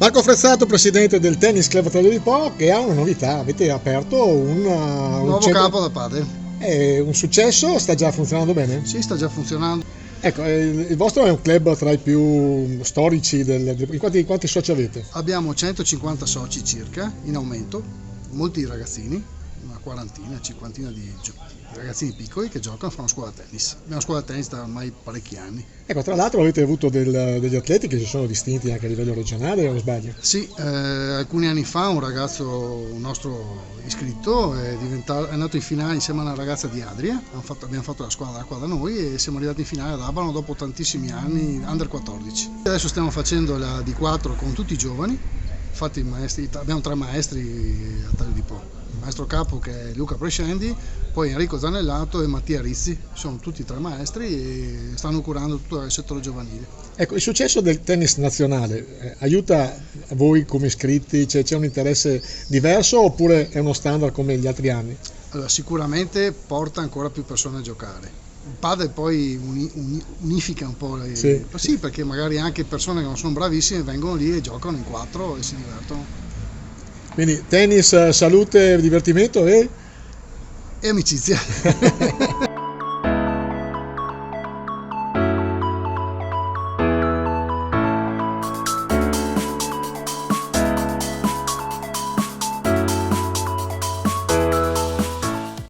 Marco Frezzato, presidente del Tennis Club Fratello di Po, che ha una novità: avete aperto un Nuovo campo da padel. È un successo, sta già funzionando bene? Sì, sta già funzionando. Ecco, il vostro è un club tra i più storici quanti soci avete? Abbiamo 150 soci circa, in aumento, molti ragazzini, una quarantina, cinquantina di ragazzini piccoli che giocano, fanno scuola tennis. Abbiamo scuola tennis da ormai parecchi anni. Ecco, tra l'altro avete avuto degli atleti che si sono distinti anche a livello regionale, o sbaglio? Sì, alcuni anni fa un ragazzo, un nostro iscritto, è andato in finale insieme a una ragazza di Adria. Abbiamo fatto la squadra qua da noi e siamo arrivati in finale ad Abano dopo tantissimi anni, under 14. Adesso stiamo facendo la D4 con tutti i giovani. Infatti abbiamo 3 maestri a Taglio di Po. Il maestro capo, che è Luca Prescendi, poi Enrico Zanellato e Mattia Rizzi, sono tutti 3 maestri e stanno curando tutto il settore giovanile. Ecco, il successo del tennis nazionale aiuta voi come iscritti? C'è un interesse diverso oppure è uno standard come gli altri anni? Allora, sicuramente porta ancora più persone a giocare. Il padel poi unifica un po'. Sì, perché magari anche persone che non sono bravissime vengono lì e giocano in 4 e si divertono. Quindi tennis, salute, divertimento e amicizia.